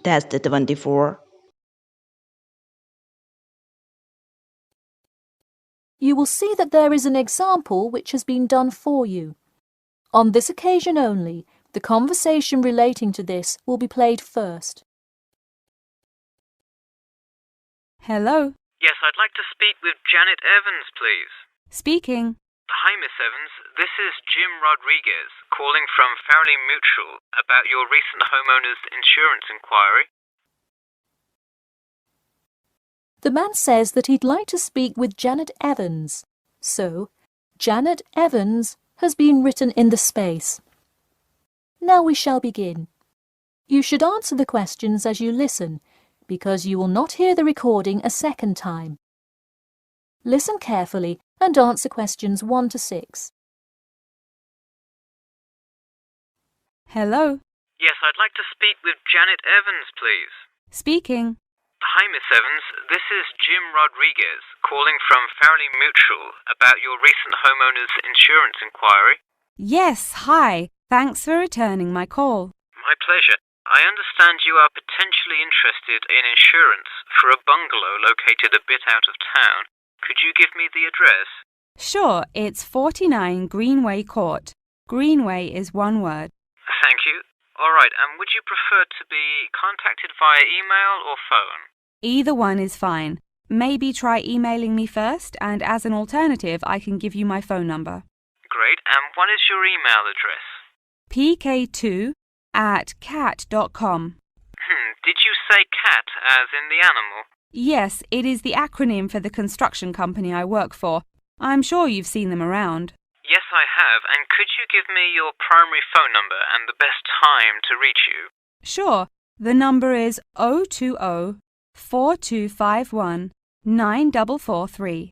Test 24. You will see that there is an example which has been done for you. On this occasion only, the conversation relating to this will be played first. Hello. Yes, I'd like to speak with Janet Evans, please. Speaking. Hi, Miss Evans. This is Jim Rodriguez, calling from Farley Mutual about your recent homeowner's insurance inquiry. The man says that he'd like to speak with Janet Evans. So, Janet Evans has been written in the space. Now we shall begin. You should answer the questions as you listen, because you will not hear the recording a second time. Listen carefully and answer questions 1 to 6. Hello. Yes, I'd like to speak with Janet Evans, please. Speaking. Hi, Miss Evans. This is Jim Rodriguez, calling from Farley Mutual about your recent homeowner's insurance inquiry. Yes, hi. Thanks for returning my call. My pleasure. I understand you are potentially interested in insurance for a bungalow located a bit out of town. Could you give me the address? Sure, it's 49 Greenway Court. Greenway is one word. Thank you. All right, and would you prefer to be contacted via email or phone? Either one is fine. Maybe try emailing me first, and as an alternative, I can give you my phone number. Great, and what is your email address? pk2@cat.com. Did you say cat as in the animal? Yes, it is the acronym for the construction company I work for. I'm sure you've seen them around. Yes, I have, and could you give me your primary phone number and the best time to reach you? Sure. The number is 020-4251-9443.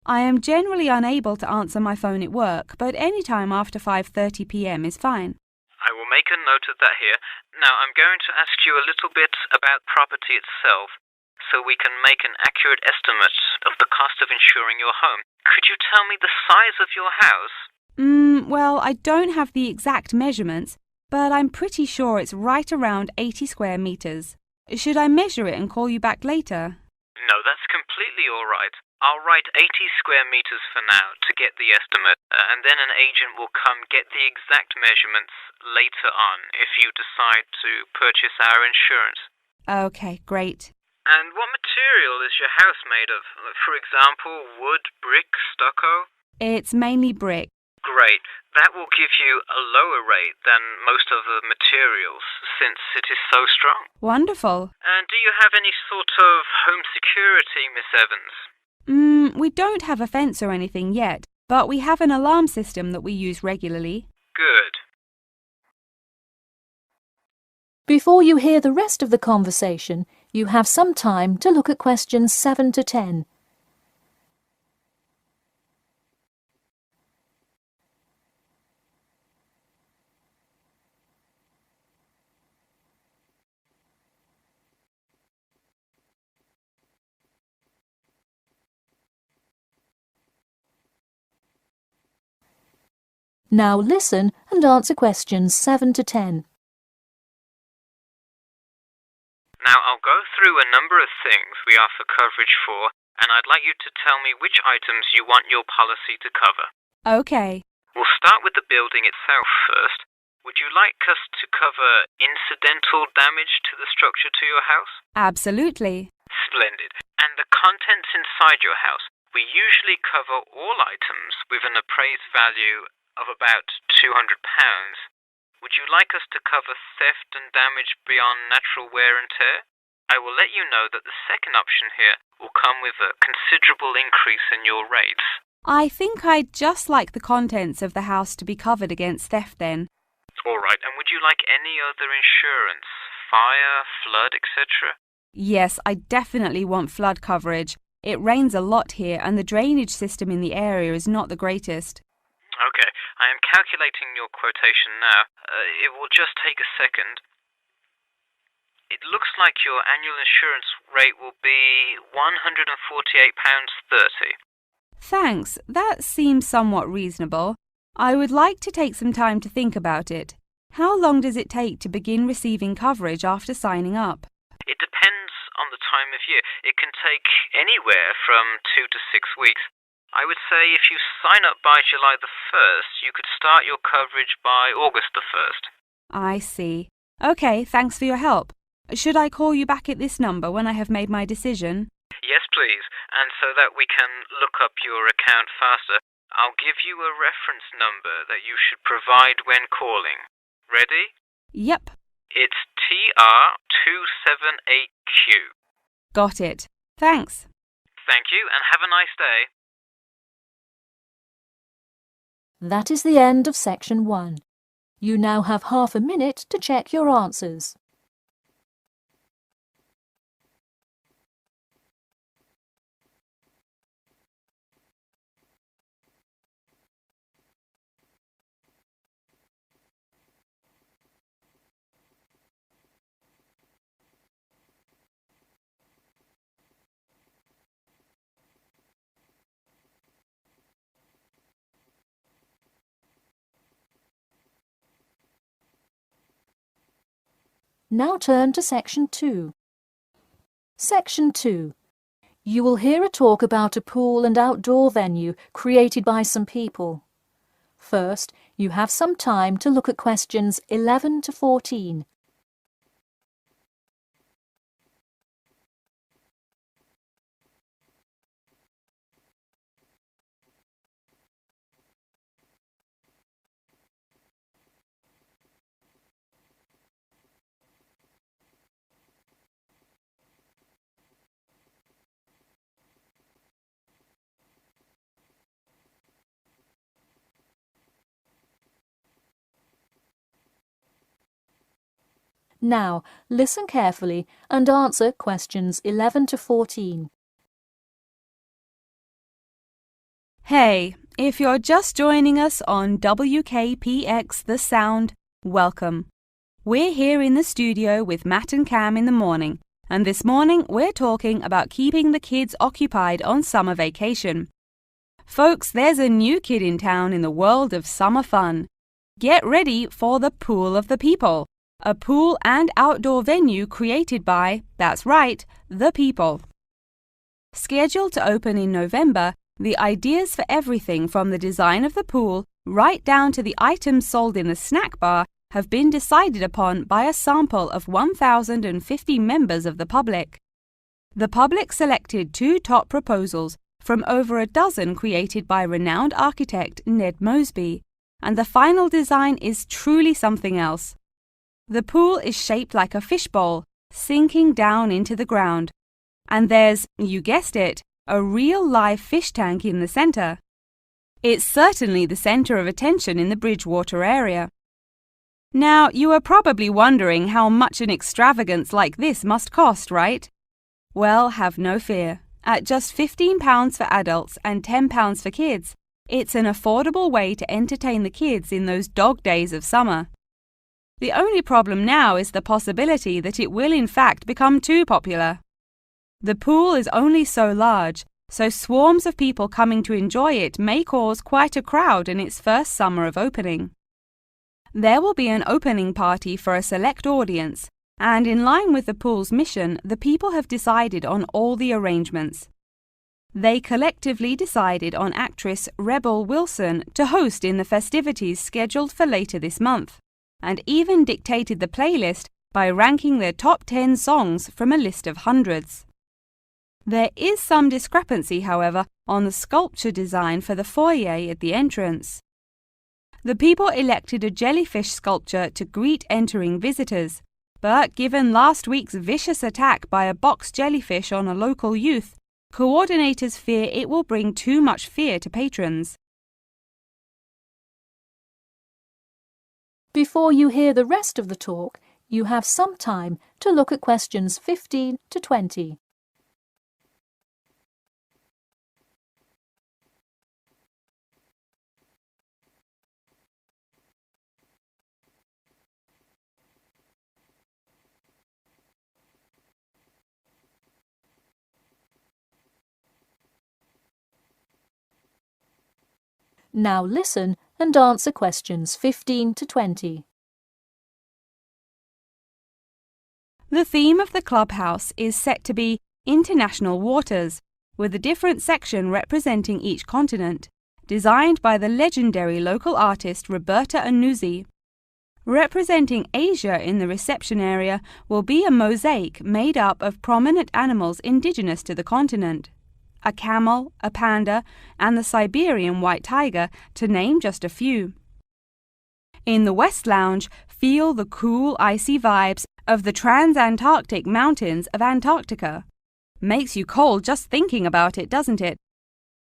I am generally unable to answer my phone at work, but any time after 5:30 p.m. is fine. I will make a note of that here. Now, I'm going to ask you a little bit about property itself, so we can make an accurate estimate of the cost of insuring your home. Could you tell me the size of your house? Well, I don't have the exact measurements, but I'm pretty sure it's right around 80 square meters. Should I measure it and call you back later? No, that's completely all right. I'll write 80 square meters for now to get the estimate, and then an agent will come get the exact measurements later on if you decide to purchase our insurance. Okay, great. And what material is your house made of? For example, wood, brick, stucco? It's mainly brick. Great. That will give you a lower rate than most of the materials, since it is so strong. Wonderful. And do you have any sort of home security, Miss Evans? We don't have a fence or anything yet, but we have an alarm system that we use regularly. Good. Before you hear the rest of the conversation, you have some time to look at questions 7 to 10. Now listen and answer questions 7 to 10. Now, I'll go through a number of things we offer coverage for, and I'd like you to tell me which items you want your policy to cover. Okay. We'll start with the building itself first. Would you like us to cover incidental damage to the structure to your house? Absolutely. Splendid. And the contents inside your house? We usually cover all items with an appraised value of about £200. Would you like us to cover theft and damage beyond natural wear and tear? I will let you know that the second option here will come with a considerable increase in your rates. I think I'd just like the contents of the house to be covered against theft then. All right, and would you like any other insurance? Fire, flood, etc.? Yes, I definitely want flood coverage. It rains a lot here and the drainage system in the area is not the greatest. Okay, I am calculating your quotation now. It will just take a second. It looks like your annual insurance rate will be £148.30. Thanks, that seems somewhat reasonable. I would like to take some time to think about it. How long does it take to begin receiving coverage after signing up? It depends on the time of year. It can take anywhere from 2 to 6 weeks. I would say if you sign up by July the 1st, you could start your coverage by August the 1st. I see. Okay, thanks for your help. Should I call you back at this number when I have made my decision? Yes, please. And so that we can look up your account faster, I'll give you a reference number that you should provide when calling. Ready? Yep. It's TR278Q. Got it. Thanks. Thank you, and have a nice day. That is the end of section 1. You now have half a minute to check your answers. Now turn to section 2. Section 2. You will hear a talk about a pool and outdoor venue created by some people. First, you have some time to look at questions 11 to 14. Now, listen carefully and answer questions 11 to 14. Hey, if you're just joining us on WKPX The Sound, welcome. We're here in the studio with Matt and Cam in the morning, and this morning we're talking about keeping the kids occupied on summer vacation. Folks, there's a new kid in town in the world of summer fun. Get ready for the Pool of the People, a pool and outdoor venue created by, that's right, the people. Scheduled to open in November, the ideas for everything from the design of the pool right down to the items sold in the snack bar have been decided upon by a sample of 1,050 members of the public. The public selected 2 top proposals from over a dozen created by renowned architect Ned Mosby, and the final design is truly something else. The pool is shaped like a fishbowl, sinking down into the ground. And there's, you guessed it, a real live fish tank in the center. It's certainly the center of attention in the Bridgewater area. Now, you are probably wondering how much an extravagance like this must cost, right? Well, have no fear. At just £15 for adults and £10 for kids, it's an affordable way to entertain the kids in those dog days of summer. The only problem now is the possibility that it will in fact become too popular. The pool is only so large, so swarms of people coming to enjoy it may cause quite a crowd in its first summer of opening. There will be an opening party for a select audience, and in line with the pool's mission, the people have decided on all the arrangements. They collectively decided on actress Rebel Wilson to host in the festivities scheduled for later this month, and even dictated the playlist by ranking their top 10 songs from a list of hundreds. There is some discrepancy, however, on the sculpture design for the foyer at the entrance. The people elected a jellyfish sculpture to greet entering visitors, but given last week's vicious attack by a box jellyfish on a local youth, coordinators fear it will bring too much fear to patrons. Before you hear the rest of the talk, you have some time to look at questions 15 to 20. Now listen and answer questions 15 to 20. The theme of the clubhouse is set to be International Waters, with a different section representing each continent, designed by the legendary local artist Roberta Annuzzi. Representing Asia in the reception area will be a mosaic made up of prominent animals indigenous to the continent. A camel, a panda, and the Siberian white tiger, to name just a few. In the West Lounge, feel the cool, icy vibes of the transantarctic mountains of Antarctica. Makes you cold just thinking about it, doesn't it?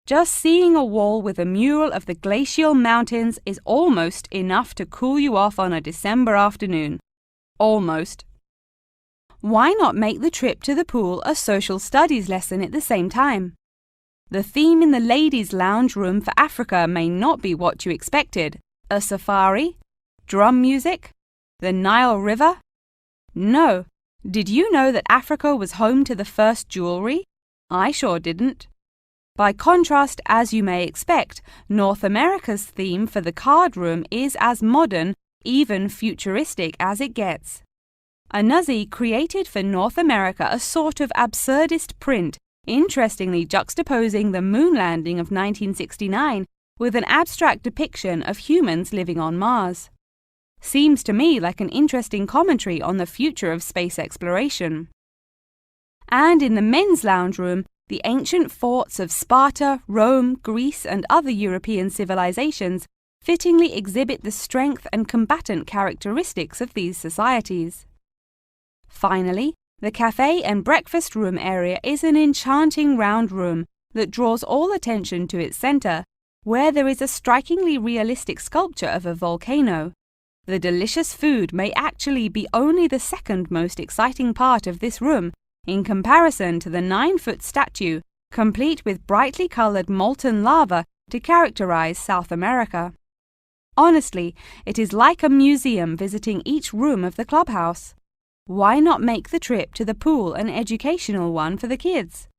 Just seeing a wall with a mural of the glacial mountains is almost enough to cool you off on a December afternoon. Almost. Why not make the trip to the pool a social studies lesson at the same time? The theme in the ladies' lounge room for Africa may not be what you expected. A safari? Drum music? The Nile River? No. Did you know that Africa was home to the first jewelry? I sure didn't. By contrast, as you may expect, North America's theme for the card room is as modern, even futuristic as it gets. Annuzzi created for North America a sort of absurdist print, interestingly juxtaposing the moon landing of 1969 with an abstract depiction of humans living on Mars. Seems to me like an interesting commentary on the future of space exploration. And in the men's lounge room, the ancient forts of Sparta, Rome, Greece, and other European civilizations fittingly exhibit the strength and combatant characteristics of these societies. Finally, the cafe and breakfast room area is an enchanting round room that draws all attention to its center, where there is a strikingly realistic sculpture of a volcano. The delicious food may actually be only the second most exciting part of this room, in comparison to the 9-foot statue, complete with brightly colored molten lava to characterize South America. Honestly, it is like a museum visiting each room of the clubhouse. Why not make the trip to the pool an educational one for the kids?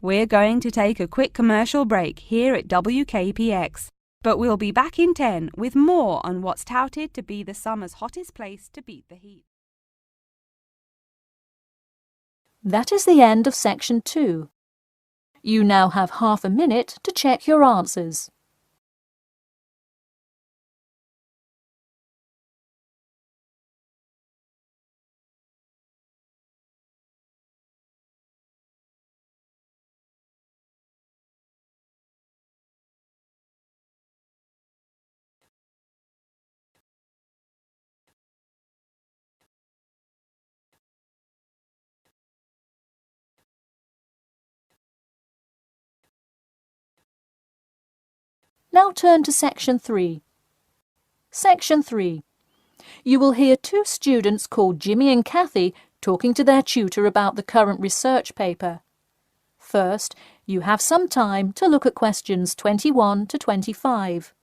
We're going to take a quick commercial break here at WKPX, but we'll be back in 10 with more on what's touted to be the summer's hottest place to beat the heat. That is the end of section 2. You now have half a minute to check your answers. Now turn to section 3. Section 3. You will hear two students called Jimmy and Kathy talking to their tutor about the current research paper. First, you have some time to look at questions 21 to 25.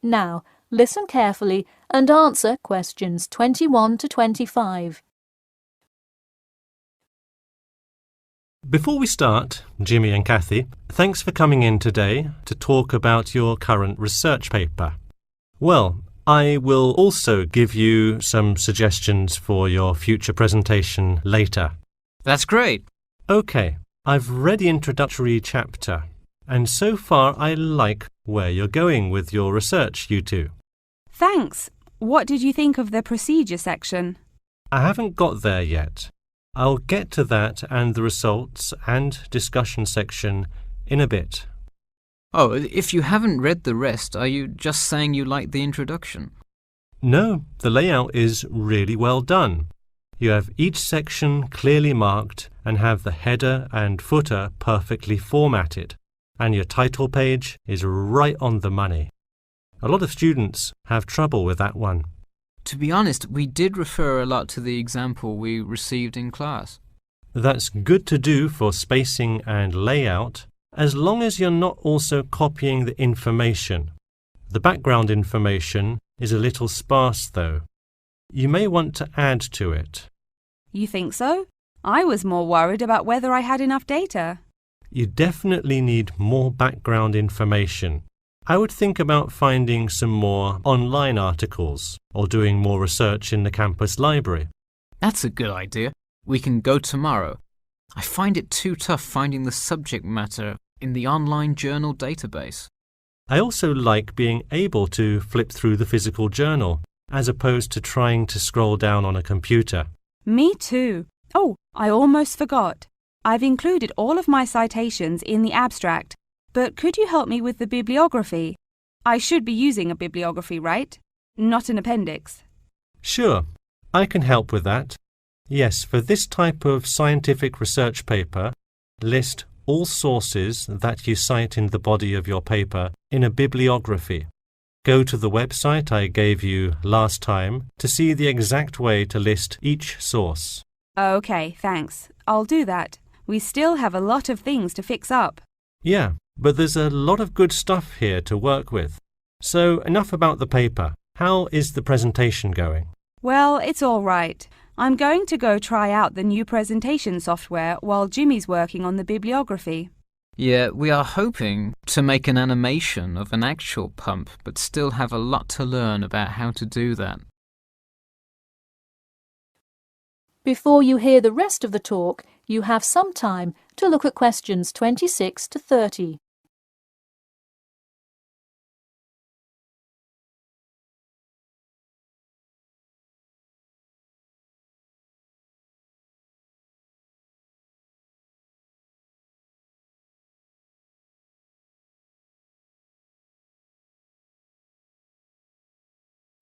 Now, listen carefully and answer questions 21 to 25. Before we start, Jimmy and Kathy, thanks for coming in today to talk about your current research paper. Well, I will also give you some suggestions for your future presentation later. That's great. OK, I've read the introductory chapter, and so far I like where you're going with your research, you two. Thanks. What did you think of the procedure section? I haven't got there yet. I'll get to that and the results and discussion section in a bit. Oh, if you haven't read the rest, are you just saying you like the introduction? No, the layout is really well done. You have each section clearly marked and have the header and footer perfectly formatted. And your title page is right on the money. A lot of students have trouble with that one. To be honest, we did refer a lot to the example we received in class. That's good to do for spacing and layout, as long as you're not also copying the information. The background information is a little sparse, though. You may want to add to it. You think so? I was more worried about whether I had enough data. You definitely need more background information. I would think about finding some more online articles or doing more research in the campus library. That's a good idea. We can go tomorrow. I find it too tough finding the subject matter in the online journal database. I also like being able to flip through the physical journal, as opposed to trying to scroll down on a computer. Me too. Oh, I almost forgot. I've included all of my citations in the abstract, but could you help me with the bibliography? I should be using a bibliography, right? Not an appendix. Sure, I can help with that. Yes, for this type of scientific research paper, list all sources that you cite in the body of your paper in a bibliography. Go to the website I gave you last time to see the exact way to list each source. Okay, thanks. I'll do that. We still have a lot of things to fix up. Yeah, but there's a lot of good stuff here to work with. So enough about the paper. How is the presentation going? Well, it's all right. I'm going to go try out the new presentation software while Jimmy's working on the bibliography. Yeah, we are hoping to make an animation of an actual pump, but still have a lot to learn about how to do that. Before you hear the rest of the talk, you have some time to look at questions 26 to 30.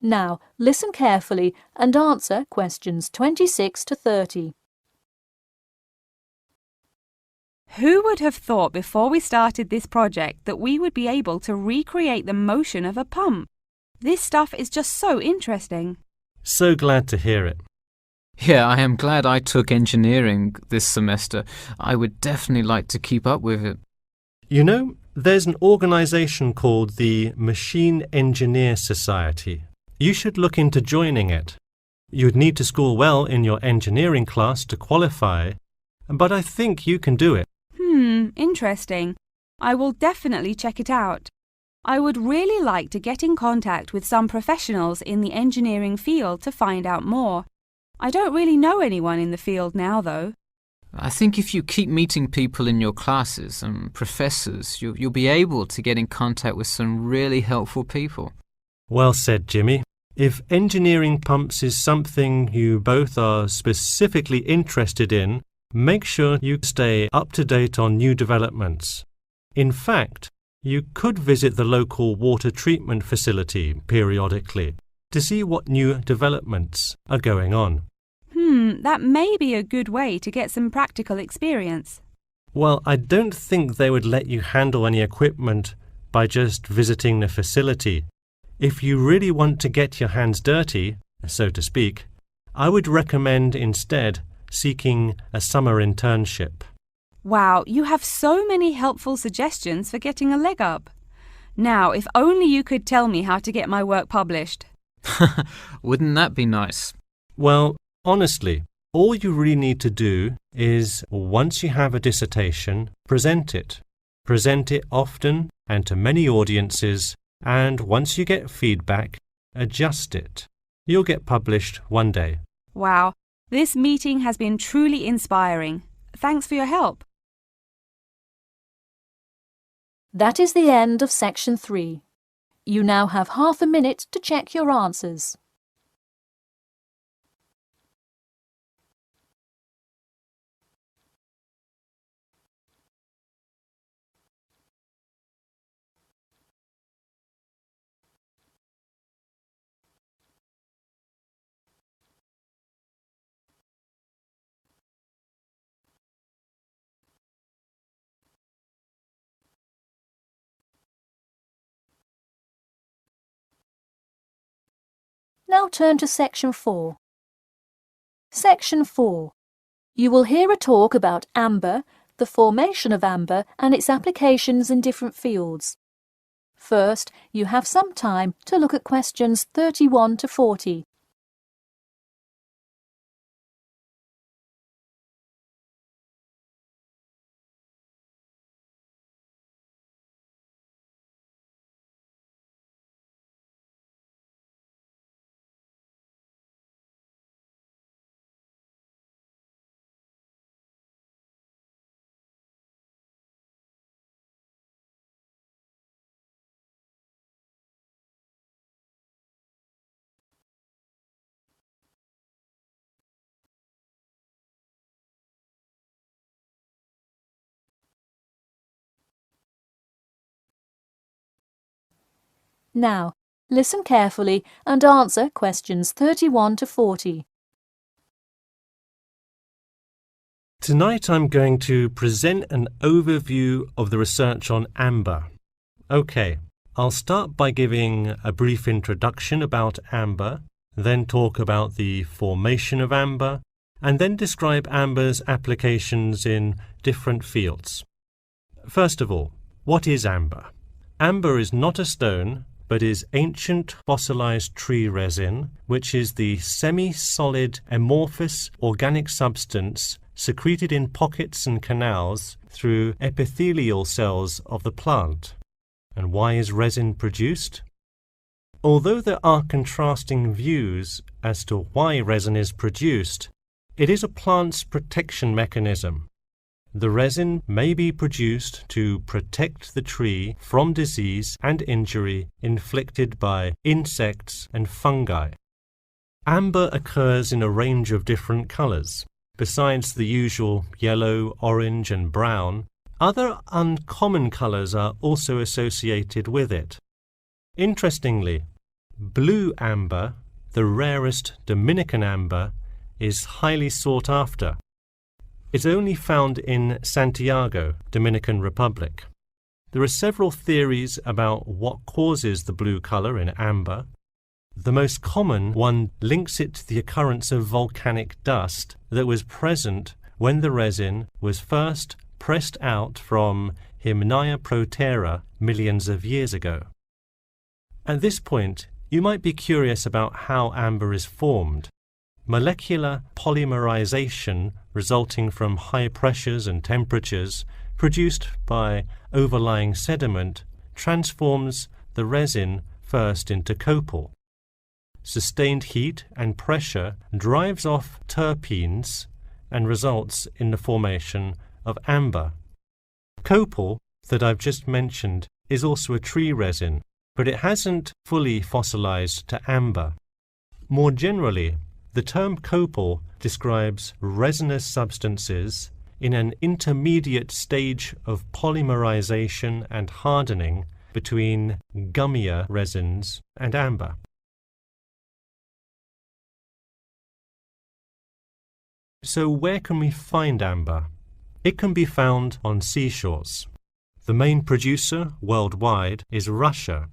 Now, listen carefully and answer questions 26 to 30. Who would have thought before we started this project that we would be able to recreate the motion of a pump? This stuff is just so interesting. So glad to hear it. Yeah, I am glad I took engineering this semester. I would definitely like to keep up with it. You know, there's an organization called the Machine Engineer Society. You should look into joining it. You'd need to score well in your engineering class to qualify, but I think you can do it. Interesting. I will definitely check it out. I would really like to get in contact with some professionals in the engineering field to find out more. I don't really know anyone in the field now, though. I think if you keep meeting people in your classes and professors, you'll be able to get in contact with some really helpful people. Well said, Jimmy. If engineering pumps is something you both are specifically interested in, make sure you stay up to date on new developments. In fact, you could visit the local water treatment facility periodically to see what new developments are going on. That may be a good way to get some practical experience. Well, I don't think they would let you handle any equipment by just visiting the facility. If you really want to get your hands dirty, so to speak, I would recommend instead seeking a summer internship. Wow, you have so many helpful suggestions for getting a leg up. Now, if only you could tell me how to get my work published. Wouldn't that be nice? Well, honestly, all you really need to do is, once you have a dissertation, present it. Present it often and to many audiences, and once you get feedback, adjust it. You'll get published one day. Wow, this meeting has been truly inspiring. Thanks for your help. That is the end of section 3. You now have half a minute to check your answers. Now turn to Section 4. Section 4. You will hear a talk about amber, the formation of amber and its applications in different fields. First, you have some time to look at questions 31 to 40. Now, listen carefully and answer questions 31 to 40. Tonight I'm going to present an overview of the research on amber. Okay, I'll start by giving a brief introduction about amber, then talk about the formation of amber, and then describe amber's applications in different fields. First of all, what is amber? Amber is not a stone, but is ancient fossilized tree resin, which is the semi-solid amorphous organic substance secreted in pockets and canals through epithelial cells of the plant. And why is resin produced? Although there are contrasting views as to why resin is produced, it is a plant's protection mechanism. The resin may be produced to protect the tree from disease and injury inflicted by insects and fungi. Amber occurs in a range of different colors. Besides the usual yellow, orange, and brown, other uncommon colors are also associated with it. Interestingly, blue amber, the rarest Dominican amber, is highly sought after. It's only found in Santiago, Dominican Republic. There are several theories about what causes the blue color in amber. The most common one links it to the occurrence of volcanic dust that was present when the resin was first pressed out from Hymnaea protera millions of years ago. At this point, you might be curious about how amber is formed. Molecular polymerization resulting from high pressures and temperatures produced by overlying sediment transforms the resin first into copal. Sustained heat and pressure drives off terpenes and results in the formation of amber. Copal, that I've just mentioned, is also a tree resin, but it hasn't fully fossilized to amber. More generally, the term copal describes resinous substances in an intermediate stage of polymerization and hardening between gummier resins and amber. So where can we find amber? It can be found on seashores. The main producer worldwide is Russia.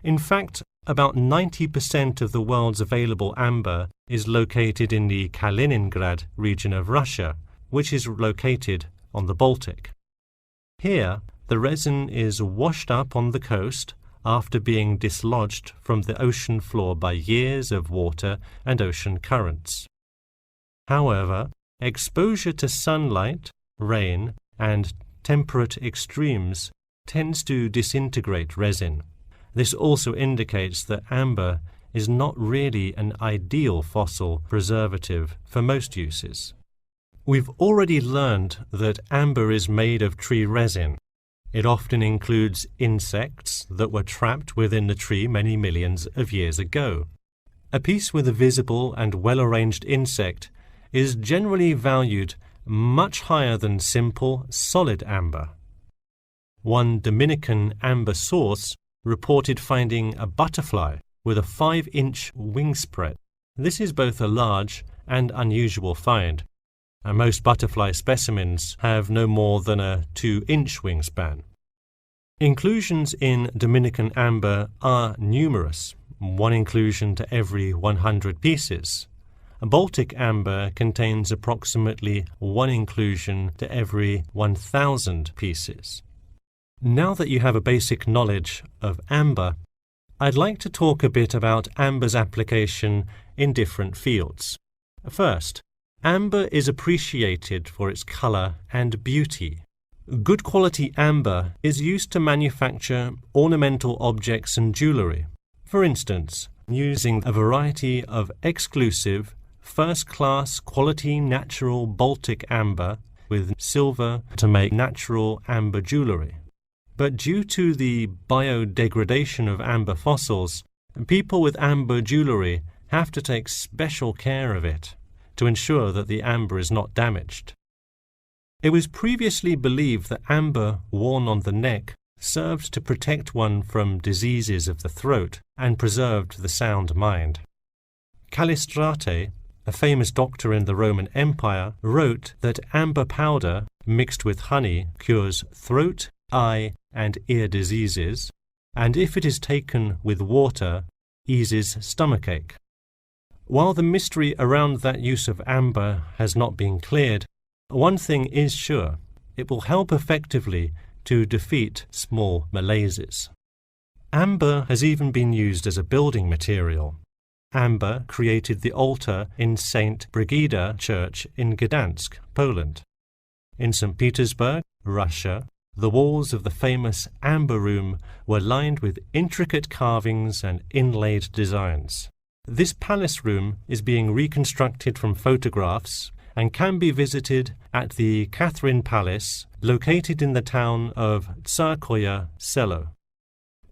In fact, about 90% of the world's available amber is located in the Kaliningrad region of Russia, which is located on the Baltic. Here, the resin is washed up on the coast after being dislodged from the ocean floor by years of water and ocean currents. However, exposure to sunlight, rain, and temperate extremes tends to disintegrate resin. This also indicates that amber is not really an ideal fossil preservative for most uses. We've already learned that amber is made of tree resin. It often includes insects that were trapped within the tree many millions of years ago. A piece with a visible and well-arranged insect is generally valued much higher than simple, solid amber. One Dominican amber source reported finding a butterfly with a 5-inch wingspread. This is both a large and unusual find, and most butterfly specimens have no more than a 2-inch wingspan. Inclusions in Dominican amber are numerous, 1 inclusion to every 100 pieces. Baltic amber contains approximately 1 inclusion to every 1,000 pieces. Now that you have a basic knowledge of amber, I'd like to talk a bit about amber's application in different fields. First, amber is appreciated for its colour and beauty. Good quality amber is used to manufacture ornamental objects and jewellery. For instance, using a variety of exclusive, first-class quality natural Baltic amber with silver to make natural amber jewellery. But due to the biodegradation of amber fossils, people with amber jewellery have to take special care of it to ensure that the amber is not damaged. It was previously believed that amber worn on the neck served to protect one from diseases of the throat and preserved the sound mind. Callistrate, a famous doctor in the Roman Empire, wrote that amber powder mixed with honey cures throat, eye, and ear diseases, and if it is taken with water, eases stomachache. While the mystery around that use of amber has not been cleared, one thing is sure: it will help effectively to defeat small malaises. Amber has even been used as a building material. Amber created the altar in St. Brigida Church in Gdansk, Poland. In St. Petersburg, Russia, the walls of the famous Amber Room were lined with intricate carvings and inlaid designs. This palace room is being reconstructed from photographs and can be visited at the Catherine Palace, located in the town of Tsarskoye Selo.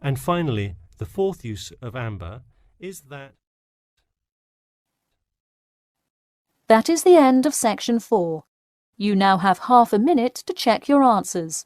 And finally, the fourth use of amber is that... That is the end of section 4. You now have half a minute to check your answers.